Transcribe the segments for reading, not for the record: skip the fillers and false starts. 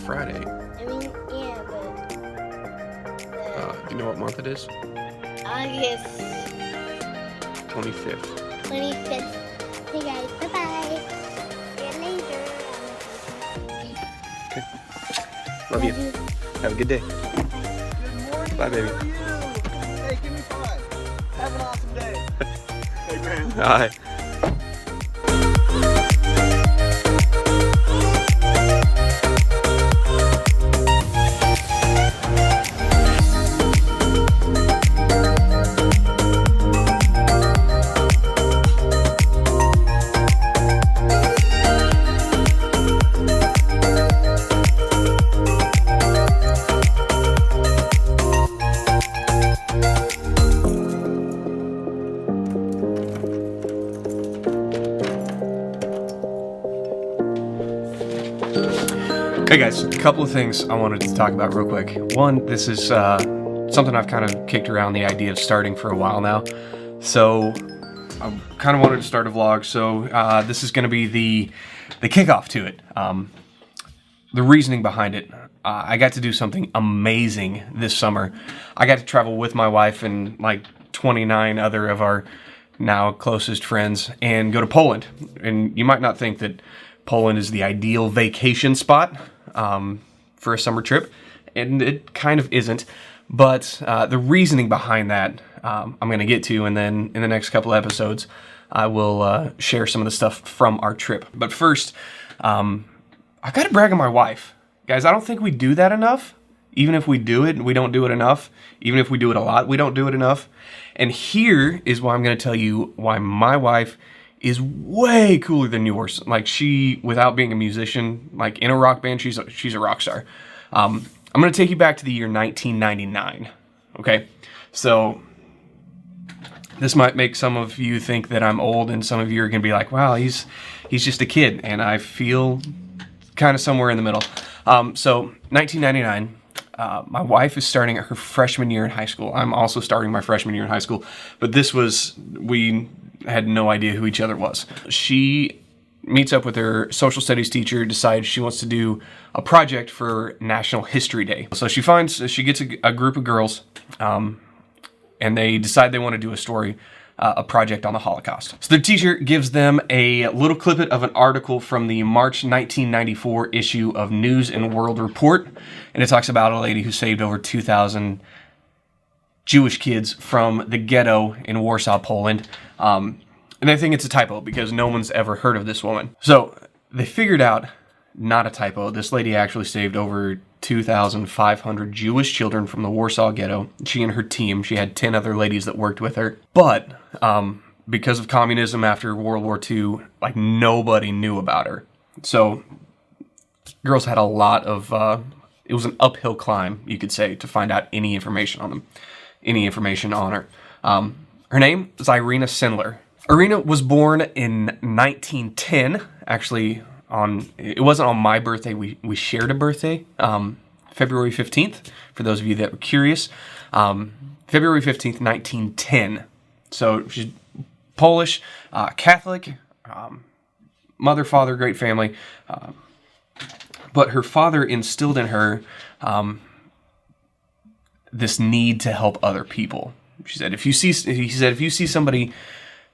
Friday. I mean, yeah, but Do you know what month it is? August 25th. 25th. Hey guys, bye-bye. See you later. Okay. Love you. Have a good day. Good morning. Bye, baby. How are you? Hey, give me 5. Have an awesome day. Hey, man. Bye. Hey guys, a couple of things I wanted to talk about real quick. One, this is something I've kind of kicked around the idea of starting for a while now. So I kind of wanted to start a vlog, so this is going to be the kickoff to it. The reasoning behind it. I got to do something amazing this summer. I got to travel with my wife and like 29 other of our now closest friends and go to Poland. And you might not think that Poland is the ideal vacation spot for a summer trip, and it kind of isn't. But the reasoning behind that I'm going to get to, and then in the next couple of episodes I will share some of the stuff from our trip. But first, I've got to brag on my wife. Guys, I don't think we do that enough. Even if we do it, we don't do it enough. Even if we do it a lot, we don't do it enough. And here is why I'm going to tell you why my wife is way cooler than yours. Like, she, without being a musician, like in a rock band, she's a rock star. I'm going to take you back to the year 1999. Okay, so this might make some of you think that I'm old, and some of you are going to be like, "Wow, he's just a kid," and I feel kind of somewhere in the middle. So 1999. My wife is starting her freshman year in high school. I'm also starting my freshman year in high school, but we had no idea who each other was. She meets up with her social studies teacher, decides she wants to do a project for National History Day. So she gets a group of girls, and they decide they want to do a project on the Holocaust. So the teacher gives them a little clippet of an article from the March 1994 issue of News and World Report, and it talks about a lady who saved over 2,000 Jewish kids from the ghetto in Warsaw, Poland. And they think it's a typo because no one's ever heard of this woman. So they figured out, not a typo, this lady actually saved over 2,500 Jewish children from the Warsaw ghetto. She and her team, she had 10 other ladies that worked with her. But because of communism after World War II, like, nobody knew about her. So girls had a lot of, it was an uphill climb, you could say, to find out any information on them, any information on her. Her name is Irina Sendler. Irina was born in 1910, actually. It wasn't on my birthday, we shared a birthday, February 15th, for those of you that were curious. February 15th, 1910. So she's Polish, Catholic, mother, father, great family. But her father instilled in her this need to help other people. He said, if you see somebody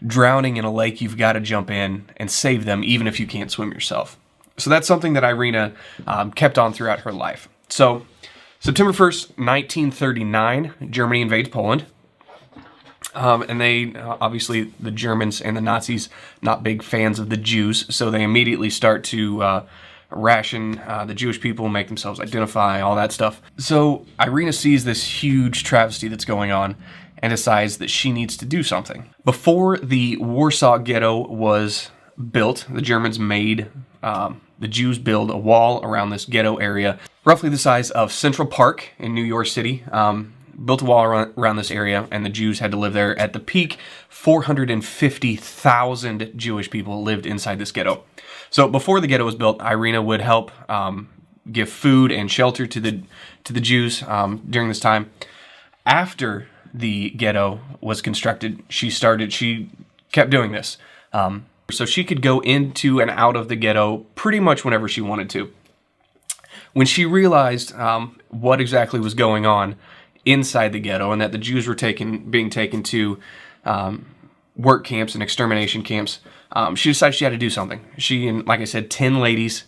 drowning in a lake, you've got to jump in and save them, even if you can't swim yourself. So that's something that Irina kept on throughout her life. So September 1st, 1939, Germany invades Poland. And they, obviously, the Germans and the Nazis, not big fans of the Jews, so they immediately start to ration the Jewish people, make themselves identify, all that stuff. So Irina sees this huge travesty that's going on and decides that she needs to do something. Before the Warsaw Ghetto was built, the Germans made the Jews build a wall around this ghetto area, roughly the size of Central Park in New York City. Built a wall around this area, and the Jews had to live there. At the peak, 450,000 Jewish people lived inside this ghetto. So before the ghetto was built, Irina would help give food and shelter to the Jews during this time. After the ghetto was constructed, she kept doing this. So she could go into and out of the ghetto pretty much whenever she wanted to. When she realized what exactly was going on inside the ghetto and that the Jews were being taken to work camps and extermination camps, she decided she had to do something. She and, like I said, 10 ladies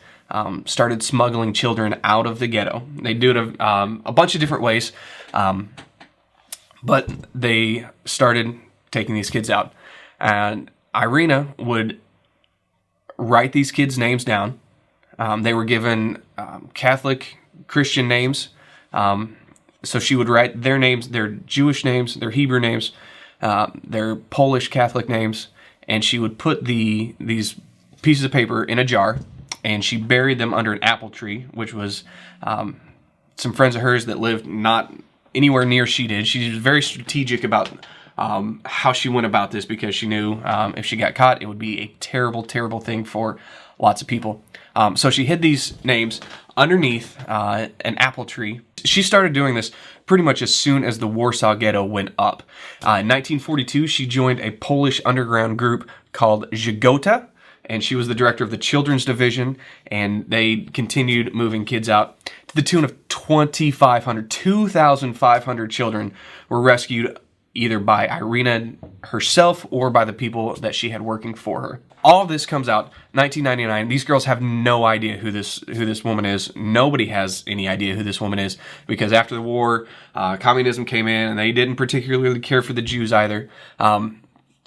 started smuggling children out of the ghetto. They do it a bunch of different ways, but they started taking these kids out. And Irina would write these kids' names down. They were given Catholic Christian names. So she would write their names, their Jewish names, their Hebrew names, their Polish Catholic names, and she would put these pieces of paper in a jar, and she buried them under an apple tree, which was some friends of hers that lived not anywhere near she did. She was very strategic about how she went about this, because she knew if she got caught, it would be a terrible, terrible thing for lots of people. So she hid these names underneath an apple tree. She started doing this pretty much as soon as the Warsaw Ghetto went up. In 1942, she joined a Polish underground group called Żegota, and she was the director of the children's division, and they continued moving kids out to the tune of 2,500 children were rescued either by Irina herself or by the people that she had working for her. All of this comes out 1999. These girls have no idea who this woman is. Nobody has any idea who this woman is, because after the war, communism came in, and they didn't particularly care for the Jews either.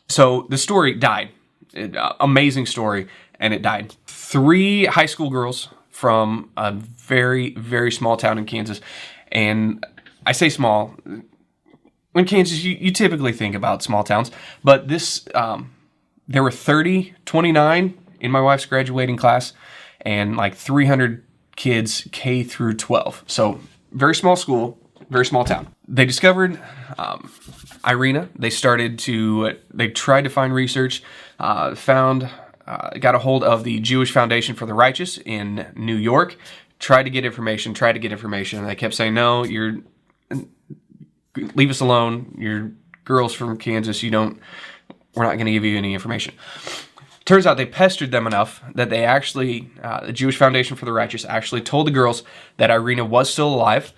So the story died. Amazing story, and it died. 3 high school girls from a very, very small town in Kansas, and I say small. In Kansas, you typically think about small towns, but this, there were 29 in my wife's graduating class, and like 300 kids K through 12. So very small school, very small town. They discovered Irina. They tried to find research, got a hold of the Jewish Foundation for the Righteous in New York, tried to get information, and they kept saying, no, leave us alone. You're girls from Kansas. We're not going to give you any information. Turns out they pestered them enough that they actually, the Jewish Foundation for the Righteous actually told the girls that Irina was still alive,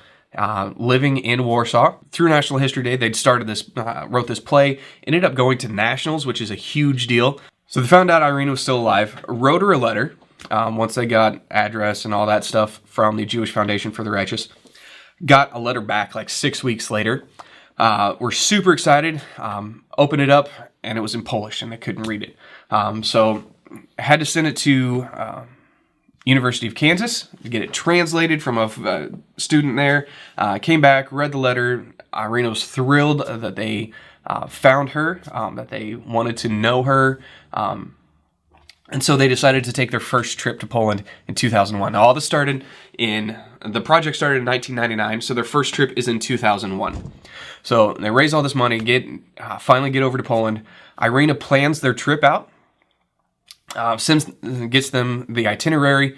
living in Warsaw. Through National History Day, they'd wrote this play, ended up going to nationals, which is a huge deal. So they found out Irina was still alive, wrote her a letter, once they got address and all that stuff from the Jewish Foundation for the Righteous. Got a letter back like 6 weeks later. We're super excited. Opened it up, and it was in Polish, and they couldn't read it. So I had to send it to University of Kansas to get it translated from a student there. Came back, read the letter. Irina was thrilled that they found her, that they wanted to know her. And so they decided to take their first trip to Poland in 2001. Now, all this the project started in 1999, so their first trip is in 2001. So they raise all this money, finally get over to Poland. Irina plans their trip out, gets them the itinerary,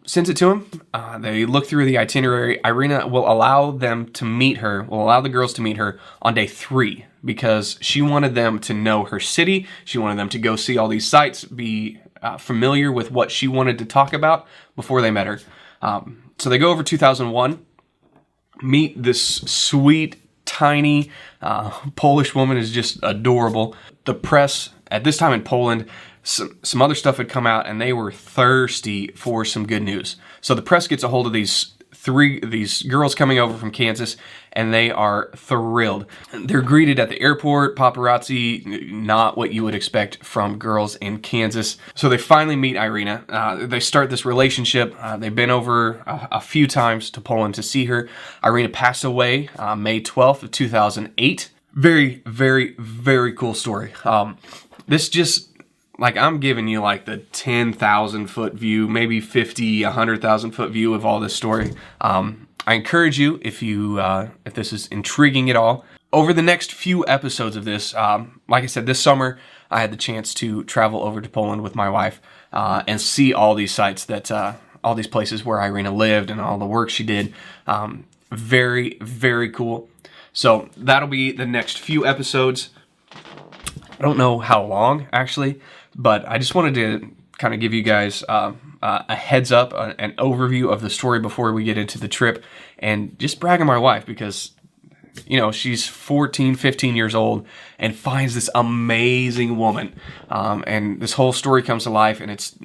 sends it to them. They look through the itinerary. Irina will allow the girls to meet her on day 3, because she wanted them to know her city. She wanted them to go see all these sites, be familiar with what she wanted to talk about before they met her. So they go over 2001, meet this sweet, tiny Polish woman, is just adorable. The press at this time in Poland, some other stuff had come out, and they were thirsty for some good news. So the press gets a hold of these girls coming over from Kansas, and they are thrilled. They're greeted at the airport, paparazzi, not what you would expect from girls in Kansas. So they finally meet Irina. They start this relationship. They've been over a few times to Poland to see her. Irina passed away May 12th of 2008. Very, very, very cool story. This just, like, I'm giving you like the 10,000 foot view, maybe 50, 100,000 foot view of all this story. I encourage you, if this is intriguing at all, over the next few episodes of this, like I said, this summer I had the chance to travel over to Poland with my wife and see all these sites all these places where Irina lived and all the work she did. Very, very cool. So that'll be the next few episodes. I don't know how long, actually, but I just wanted to kind of give you guys a heads up, an overview of the story before we get into the trip, and just brag on my wife because, you know, she's 14, 15 years old and finds this amazing woman. And this whole story comes to life, and it's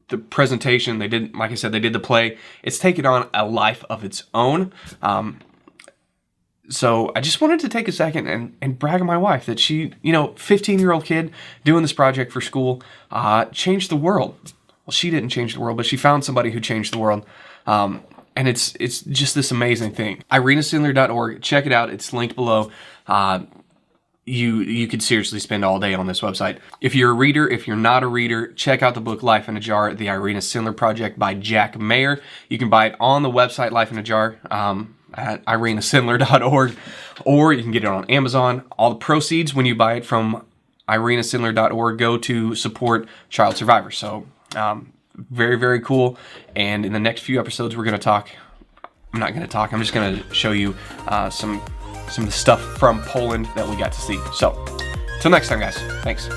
the presentation they did, like I said, they did the play. It's taken on a life of its own. So I just wanted to take a second and brag on my wife that she, you know, 15-year-old kid doing this project for school, changed the world. Well, she didn't change the world, but she found somebody who changed the world. And it's just this amazing thing. irenasindler.org. Check it out. It's linked below. You could seriously spend all day on this website. If you're a reader, if you're not a reader, check out the book Life in a Jar, The Irena Sindler Project by Jack Mayer. You can buy it on the website Life in a Jar at irenasindler.org, or you can get it on Amazon. All the proceeds when you buy it from irenasindler.org go to support child survivors. So very, very cool. And in the next few episodes, we're going to talk. I'm not going to talk. I'm just going to show you some of the stuff from Poland that we got to see. So, till next time, guys. Thanks.